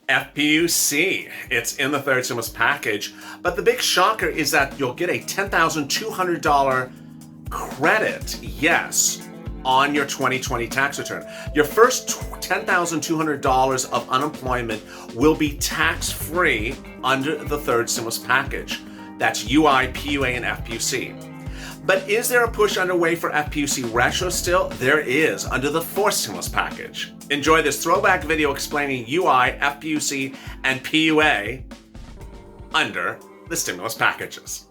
FPUC. It's in the third stimulus package, but the big shocker is that you'll get a $10,200 credit, yes, on your 2020 tax return. Your first $10,200 of unemployment will be tax-free under the third stimulus package. That's UI, PUA, and FPUC. But is there a push underway for FPUC retro still? There is, under the fourth stimulus package. Enjoy this throwback video explaining UI, FPUC, and PUA under the stimulus packages.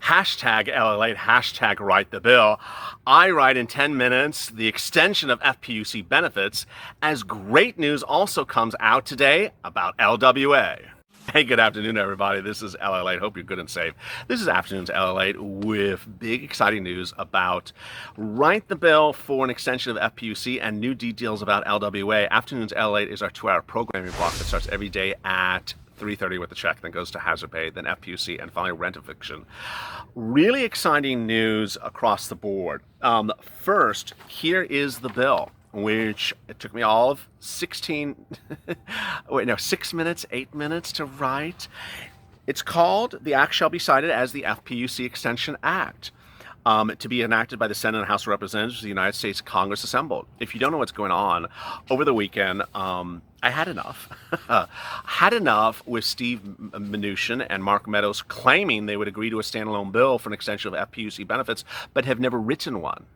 Hashtag LALATE, hashtag write the bill. I write in 10 minutes the extension of FPUC benefits, as great news also comes out today about LWA. Hey, good afternoon, everybody. This is LALATE. Hope you're good and safe. This is Afternoons LALATE with big, exciting news about write the bill for an extension of FPUC and new details about LWA. Afternoons LALATE is our 2-hour programming block that starts every day at 3:30 with a check, then goes to hazard pay, then FPUC, and finally rent eviction. Really exciting news across the board. First, here is the bill, which it took me all of 6 minutes, 8 minutes to write. It's called, the act shall be cited as the FPUC Extension Act. To be enacted by the Senate and House of Representatives of the United States Congress assembled. If you don't know what's going on, over the weekend, I had enough. Had enough with Steve Mnuchin and Mark Meadows claiming they would agree to a standalone bill for an extension of FPUC benefits, but have never written one.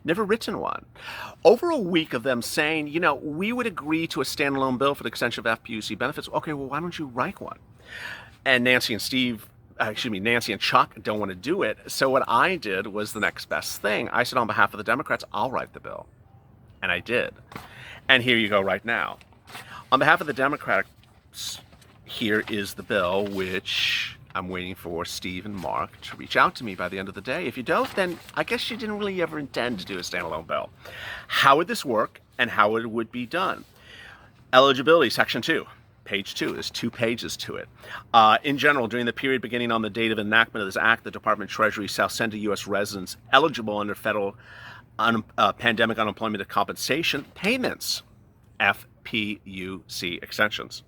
Never written one. Over a week of them saying, you know, we would agree to a standalone bill for the extension of FPUC benefits. Okay, well, why don't you write one? And Nancy and Chuck don't want to do it. So what I did was the next best thing. I said, on behalf of the Democrats, I'll write the bill. And I did. And here you go right now. On behalf of the Democrats, here is the bill, which I'm waiting for Steve and Mark to reach out to me by the end of the day. If you don't, then I guess you didn't really ever intend to do a standalone bill. How would this work and how it would be done? Eligibility, Section 2. Page 2, there's 2 pages to it. In general, during the period beginning on the date of enactment of this act, the Department of Treasury shall send to U.S. residents eligible under federal pandemic unemployment and compensation payments, FPUC extensions.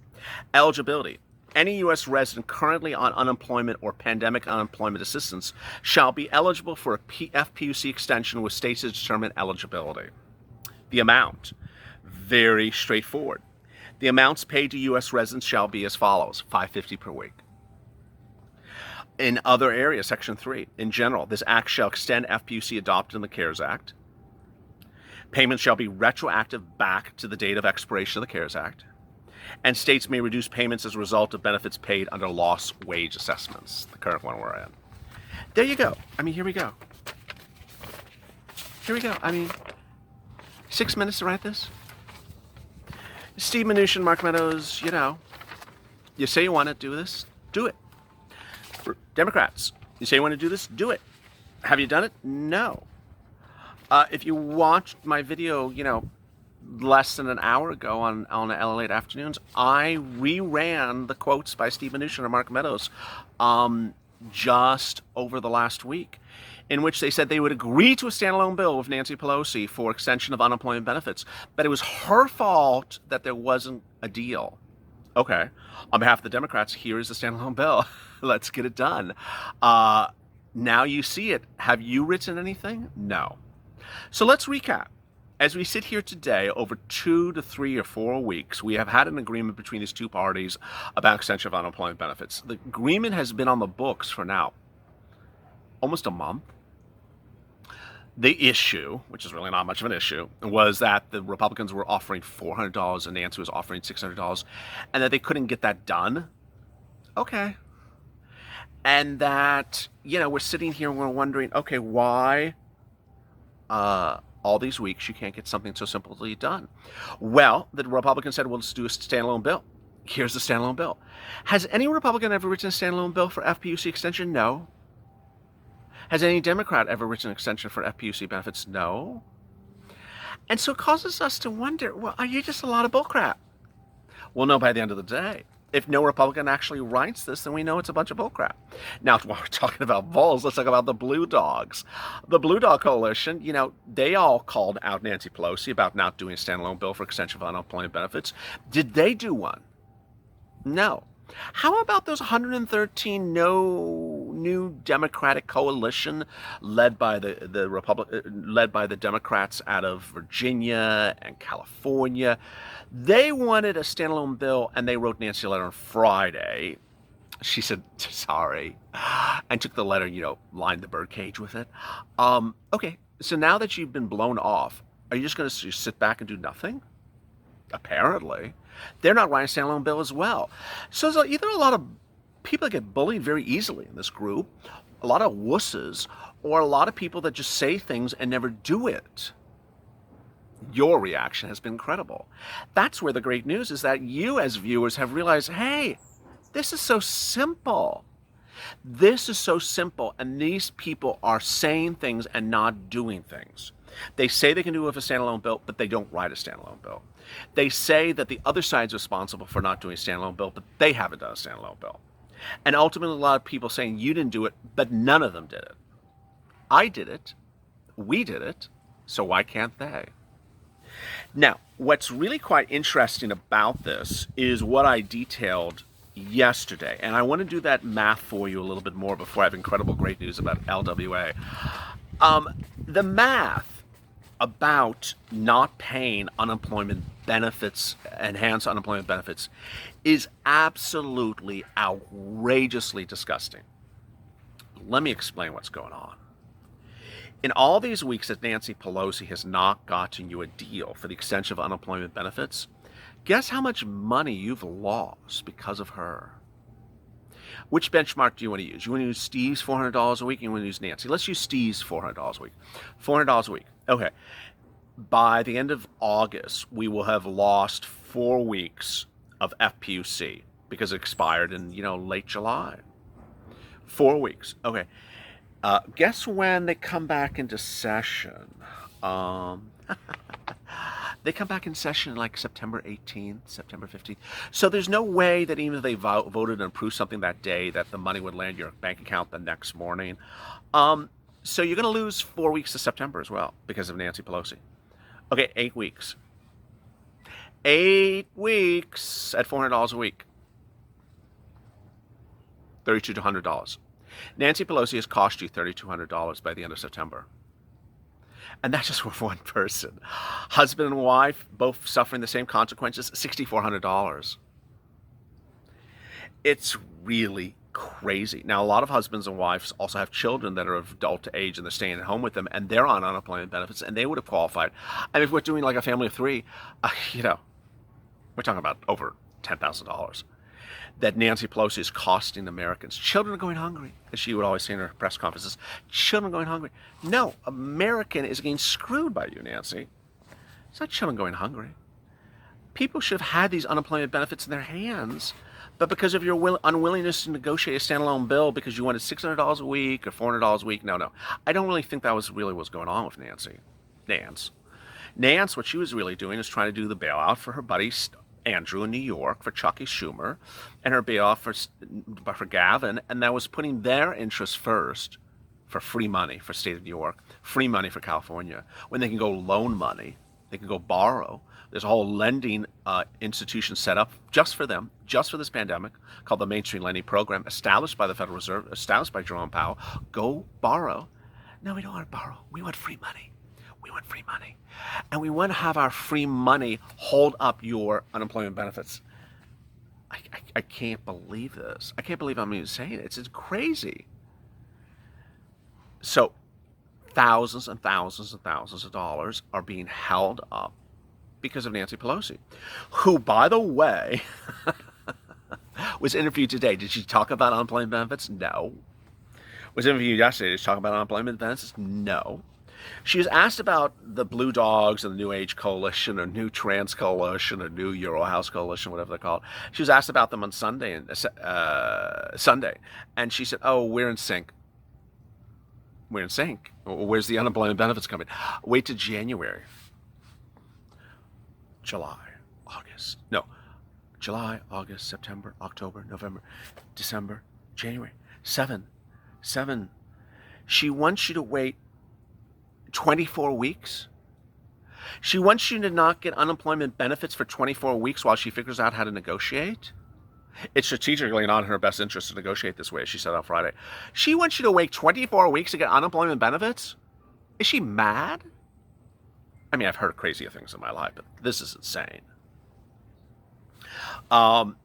Eligibility. Any U.S. resident currently on unemployment or pandemic unemployment assistance shall be eligible for a FPUC extension with states to determine eligibility. The amount. Very straightforward. The amounts paid to U.S. residents shall be as follows: $550 per week. In other areas, Section 3, in general, this act shall extend FPUC adopted in the CARES Act. Payments shall be retroactive back to the date of expiration of the CARES Act. And states may reduce payments as a result of benefits paid under lost wage assessments, the current one we're in. There you go. I mean, here we go. Here we go. I mean, 6 minutes to write this? Steve Mnuchin, Mark Meadows, you know, you say you want to do this, do it. For Democrats, you say you want to do this, do it. Have you done it? No. If you watched my video, you know, less than an hour ago on LALATE Afternoons, I reran the quotes by Steve Mnuchin and Mark Meadows just over the last week, in which they said they would agree to a standalone bill with Nancy Pelosi for extension of unemployment benefits, but it was her fault that there wasn't a deal. Okay, on behalf of the Democrats, here is the standalone bill. Let's get it done. Now you see it. Have you written anything? No. So let's recap. As we sit here today, over 2 to 3 or 4 weeks, we have had an agreement between these two parties about extension of unemployment benefits. The agreement has been on the books for now almost a month. The issue, which is really not much of an issue, was that the Republicans were offering $400 and Nancy was offering $600, and that they couldn't get that done. Okay. And that, you know, we're sitting here and we're wondering, okay, why all these weeks you can't get something so simply done? Well, the Republicans said, well, let's do a standalone bill. Here's the standalone bill. Has any Republican ever written a standalone bill for FPUC extension? No. Has any Democrat ever written an extension for FPUC benefits? No. And so it causes us to wonder, well, are you just a lot of bullcrap? We'll know by the end of the day. If no Republican actually writes this, then we know it's a bunch of bullcrap. Now, while we're talking about bulls, let's talk about the Blue Dogs. The Blue Dog Coalition, they all called out Nancy Pelosi about not doing a standalone bill for extension of unemployment benefits. Did they do one? No. How about those 113 new Democratic coalition led by the Democrats out of Virginia and California? They wanted a standalone bill, and they wrote Nancy a letter on Friday. She said sorry, and took the letter, lined the birdcage with it. Okay, so now that you've been blown off, are you just going to sit back and do nothing? Apparently. They're not writing a standalone bill as well. So there's either a lot of people that get bullied very easily in this group, a lot of wusses, or a lot of people that just say things and never do it. Your reaction has been incredible. That's where the great news is, that you as viewers have realized, hey, this is so simple. This is so simple, and these people are saying things and not doing things. They say they can do it with a standalone bill, but they don't write a standalone bill. They say that the other side's responsible for not doing a standalone bill, but they haven't done a standalone bill. And ultimately, a lot of people saying you didn't do it, but none of them did it. I did it. We did it. So why can't they? Now, what's really quite interesting about this is what I detailed yesterday. And I want to do that math for you a little bit more before I have incredible great news about LWA. The math about not paying unemployment benefits, enhanced unemployment benefits, is absolutely outrageously disgusting. Let me explain what's going on. In all these weeks that Nancy Pelosi has not gotten you a deal for the extension of unemployment benefits, guess how much money you've lost because of her? Which benchmark do you want to use? You want to use Steve's $400 a week, or you want to use Nancy? Let's use Steve's $400 a week. $400 a week. Okay. By the end of August, we will have lost 4 weeks of FPUC because it expired in, late July. 4 weeks. Okay. Guess when they come back into session? They come back in session like September 18th, September 15th. So there's no way that even if they voted and approved something that day, that the money would land your bank account the next morning. So you're going to lose 4 weeks of September as well because of Nancy Pelosi. Okay, 8 weeks. 8 weeks at $400 a week. $3,200. Nancy Pelosi has cost you $3,200 by the end of September. And that's just for one person. Husband and wife, both suffering the same consequences, $6,400. It's really crazy. Now, a lot of husbands and wives also have children that are of adult age, and they're staying at home with them, and they're on unemployment benefits, and they would have qualified. I mean, if we're doing like a family of 3, we're talking about over $10,000 that Nancy Pelosi is costing Americans. Children are going hungry, as she would always say in her press conferences. Children going hungry. No, American is getting screwed by you, Nancy. It's not children going hungry. People should have had these unemployment benefits in their hands, but because of your unwillingness to negotiate a standalone bill because you wanted $600 a week or $400 a week, no. I don't really think that was really what's going on with Nance, what she was really doing is trying to do the bailout for her buddy Andrew in New York, for Chucky Schumer, and her bailout for Gavin, and that was putting their interests first for free money for state of New York, free money for California, when they can go loan money, they can go borrow. There's a whole lending institution set up just for them, just for this pandemic, called the Mainstream Lending Program, established by the Federal Reserve, established by Jerome Powell. Go borrow. No, we don't want to borrow. We want free money. We want free money. And we want to have our free money hold up your unemployment benefits. I can't believe this. I can't believe I'm even saying it. It's crazy. So thousands and thousands and thousands of dollars are being held up because of Nancy Pelosi, who, by the way, was interviewed today. Did she talk about unemployment benefits? No. Was interviewed yesterday. Did she talk about unemployment benefits? No. She was asked about the Blue Dogs and the New Age Coalition or New Trans Coalition or New Euro House Coalition, whatever they're called. She was asked about them on Sunday, and she said, "Oh, we're in sync. We're in sync. Where's the unemployment benefits coming? Wait till January, July, August. No, July, August, September, October, November, December, January. 7. She wants you to wait 24 weeks. She wants you to not get unemployment benefits for 24 weeks while she figures out how to negotiate. It's strategically not in her best interest to negotiate this way, as she said on Friday. She wants you to wait 24 weeks to get unemployment benefits? Is she mad? I mean, I've heard crazier things in my life, but this is insane.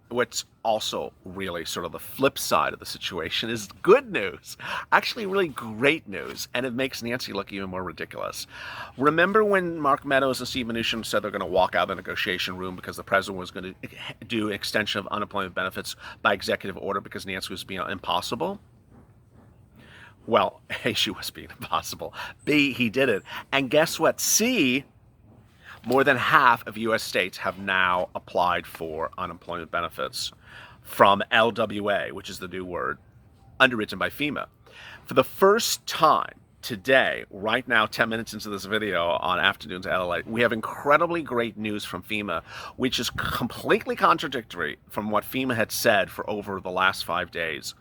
What's also really sort of the flip side of the situation is good news. Actually, really great news, and it makes Nancy look even more ridiculous. Remember when Mark Meadows and Steve Mnuchin said they're going to walk out of the negotiation room because the president was going to do an extension of unemployment benefits by executive order because Nancy was being impossible? Well, A, she was being impossible. B, he did it. And guess what? C, more than half of U.S. states have now applied for unemployment benefits from LWA, which is the new word, underwritten by FEMA. For the first time today, right now, 10 minutes into this video on Afternoons at LALATE, we have incredibly great news from FEMA, which is completely contradictory from what FEMA had said for over the last 5 days.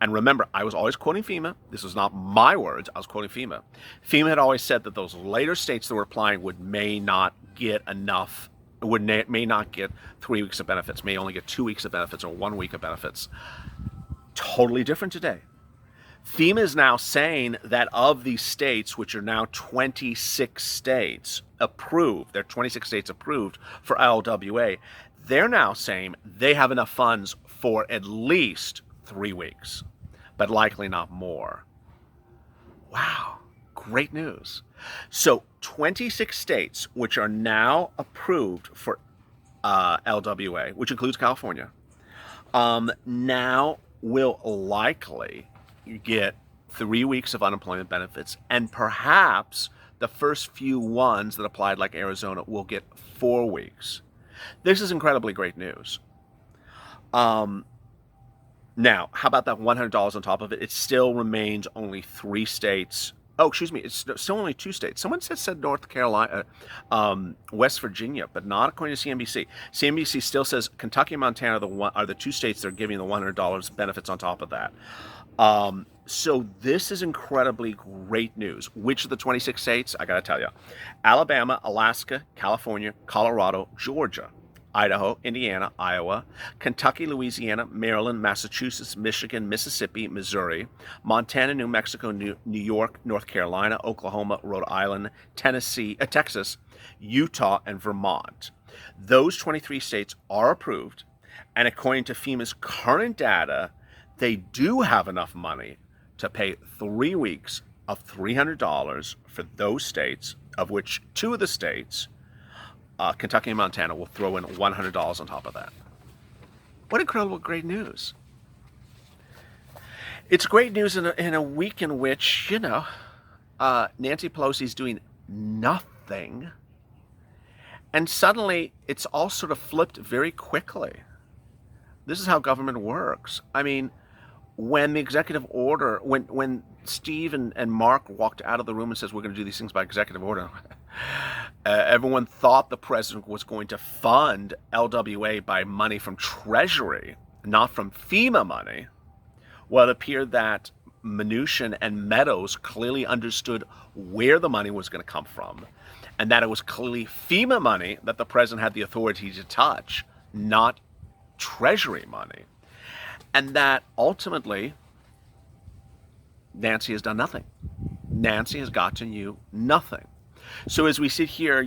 And remember, I was always quoting FEMA. This was not my words. I was quoting FEMA. FEMA had always said that those later states that were applying may not get enough, may not get 3 weeks of benefits, may only get 2 weeks of benefits or 1 week of benefits. Totally different today. FEMA is now saying that of these states, which are now 26 states approved, they're 26 states approved for LWA, they're now saying they have enough funds for at least 3 weeks, but likely not more. Wow, great news. So 26 states, which are now approved for LWA, which includes California, now will likely get 3 weeks of unemployment benefits, and perhaps the first few ones that applied, like Arizona, will get 4 weeks. This is incredibly great news. Now, how about that $100 on top of it? It still remains only 3 states. Oh, excuse me, it's still only 2 states. Someone said North Carolina, West Virginia, but not according to CNBC. CNBC still says Kentucky and Montana are the 2 states that are giving the $100 benefits on top of that. So this is incredibly great news. Which of the 26 states? I got to tell you. Alabama, Alaska, California, Colorado, Georgia, Idaho, Indiana, Iowa, Kentucky, Louisiana, Maryland, Massachusetts, Michigan, Mississippi, Missouri, Montana, New Mexico, New York, North Carolina, Oklahoma, Rhode Island, Tennessee, Texas, Utah, and Vermont. Those 23 states are approved, and according to FEMA's current data, they do have enough money to pay 3 weeks of $300 for those states, of which 2 of the states, Kentucky and Montana, will throw in $100 on top of that. What incredible, great news. It's great news in a week in which, Nancy Pelosi's doing nothing, and suddenly it's all sort of flipped very quickly. This is how government works. I mean, when the executive order, when Steve and Mark walked out of the room and says, we're going to do these things by executive order, everyone thought the president was going to fund LWA by money from Treasury, not from FEMA money. Well, it appeared that Mnuchin and Meadows clearly understood where the money was going to come from, and that it was clearly FEMA money that the president had the authority to touch, not Treasury money. And that ultimately, Nancy has done nothing. Nancy has gotten you nothing. So as we sit here,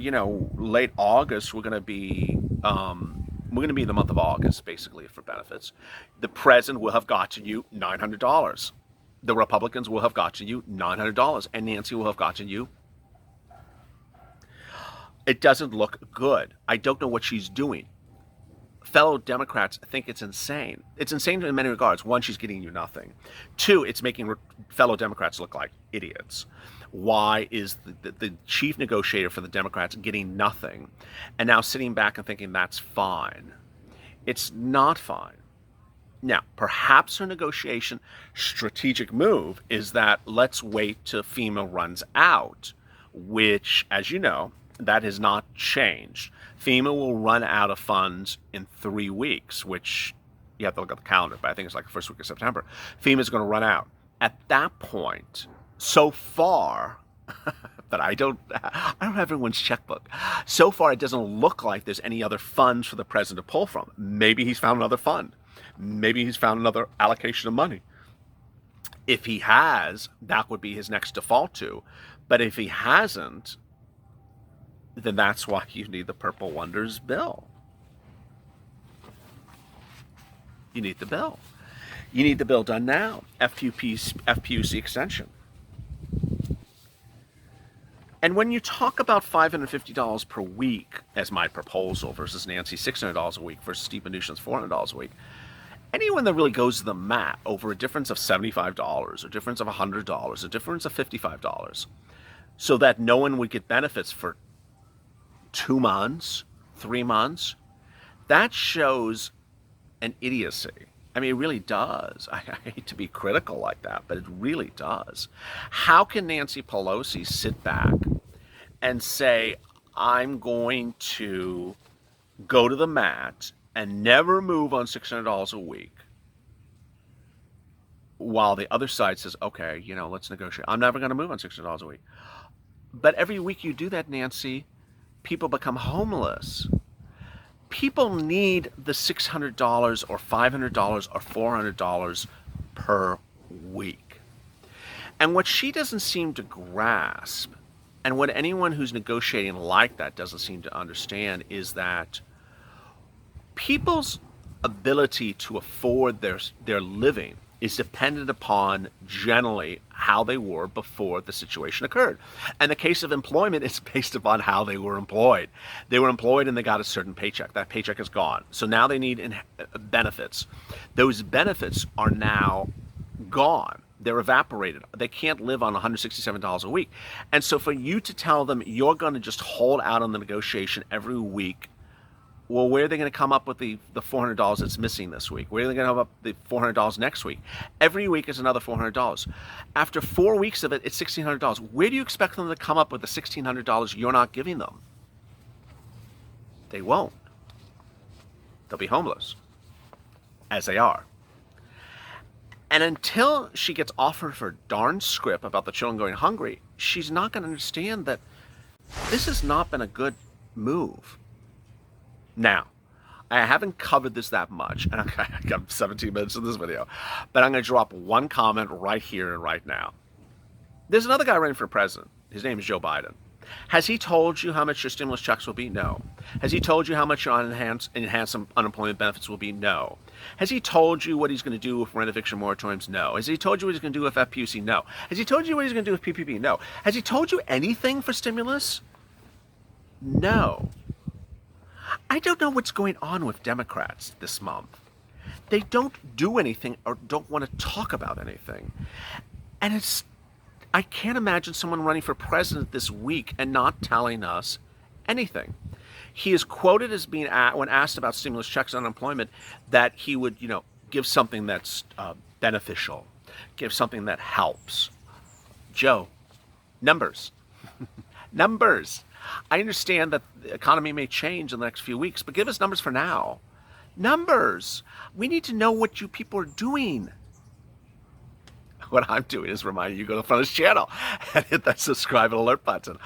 late August, we're going to be in the month of August, basically, for benefits. The president will have gotten you $900. The Republicans will have gotten you $900, and Nancy will have gotten you. It doesn't look good. I don't know what she's doing. Fellow Democrats think it's insane. It's insane in many regards. 1, she's getting you nothing. 2, it's making fellow Democrats look like idiots. Why is the chief negotiator for the Democrats getting nothing and now sitting back and thinking that's fine? It's not fine. Now, perhaps her negotiation strategic move is that let's wait till FEMA runs out, which, as you know, that has not changed. FEMA will run out of funds in 3 weeks, which you have to look at the calendar, but I think it's like the first week of September. FEMA is going to run out. At that point, so far, but I don't have everyone's checkbook. So far, it doesn't look like there's any other funds for the president to pull from. Maybe he's found another fund. Maybe he's found another allocation of money. If he has, that would be his next default to. But if he hasn't, then that's why you need the Purple Wonders bill. You need the bill. You need the bill done now. FPUC extension. And when you talk about $550 per week as my proposal versus Nancy's $600 a week versus Steve Mnuchin's $400 a week, anyone that really goes to the mat over a difference of $75, a difference of $100, a difference of $55, so that no one would get benefits for 2 months, 3 months, that shows an idiocy. I mean, it really does. I hate to be critical like that, but it really does. How can Nancy Pelosi sit back and say, I'm going to go to the mat and never move on $600 a week, while the other side says, okay, let's negotiate. I'm never going to move on $600 a week. But every week you do that, Nancy, people become homeless. People need the $600 or $500 or $400 per week. And what she doesn't seem to grasp, and what anyone who's negotiating like that doesn't seem to understand, is that people's ability to afford their living is dependent upon generally how they were before the situation occurred. And the case of employment is based upon how they were employed. They were employed and they got a certain paycheck. That paycheck is gone. So now they need benefits. Those benefits are now gone. They're evaporated. They can't live on $167 a week. And so for you to tell them you're going to just hold out on the negotiation every week, well, where are they going to come up with the $400 that's missing this week? Where are they going to come up with the $400 next week? Every week is another $400. After 4 weeks of it, it's $1,600. Where do you expect them to come up with the $1,600 you're not giving them? They won't. They'll be homeless, as they are. And until she gets offered her darn script about the children going hungry, she's not going to understand that this has not been a good move. Now, I haven't covered this that much, and I got 17 minutes in this video, but I'm going to drop one comment right here and right now. There's another guy running for president. His name is Joe Biden. Has he told you how much your stimulus checks will be? No. Has he told you how much your enhanced unemployment benefits will be? No. Has he told you what he's going to do with rent eviction moratoriums? No. Has he told you what he's going to do with FPUC? No. Has he told you what he's going to do with PPP? No. Has he told you anything for stimulus? No. I don't know what's going on with Democrats this month. They don't do anything or don't want to talk about anything. And I can't imagine someone running for president this week and not telling us anything. He is quoted as being, when asked about stimulus checks and unemployment, that he would, give something that's beneficial, give something that helps. Joe, numbers. Numbers. I understand that the economy may change in the next few weeks, but give us numbers for now. Numbers. We need to know what you people are doing. What I'm doing is reminding you to go to the front of this channel and hit that subscribe and alert button.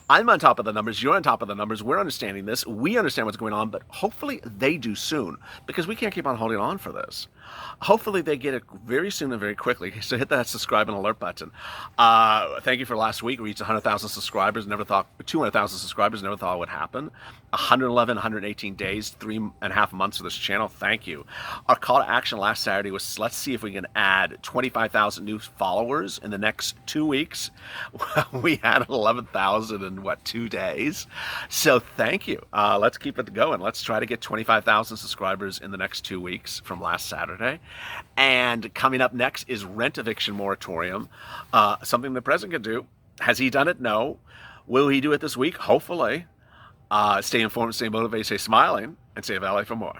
I'm on top of the numbers. You're on top of the numbers. We're understanding this. We understand what's going on, but hopefully they do soon, because we can't keep on holding on for this. Hopefully they get it very soon and very quickly. So hit that subscribe and alert button. Thank you for last week. We reached 100,000 subscribers. 200,000 subscribers. Never thought it would happen. 111, 118 days, 3.5 months for this channel. Thank you. Our call to action last Saturday was, let's see if we can add 25,000 new followers in the next 2 weeks. We had 11,000 in 2 days. So thank you. Let's keep it going. Let's try to get 25,000 subscribers in the next 2 weeks from last Saturday. And coming up next is rent eviction moratorium, something the president could do. Has he done it? No. Will he do it this week? Hopefully. Stay informed, stay motivated, stay smiling, and stay valley for more.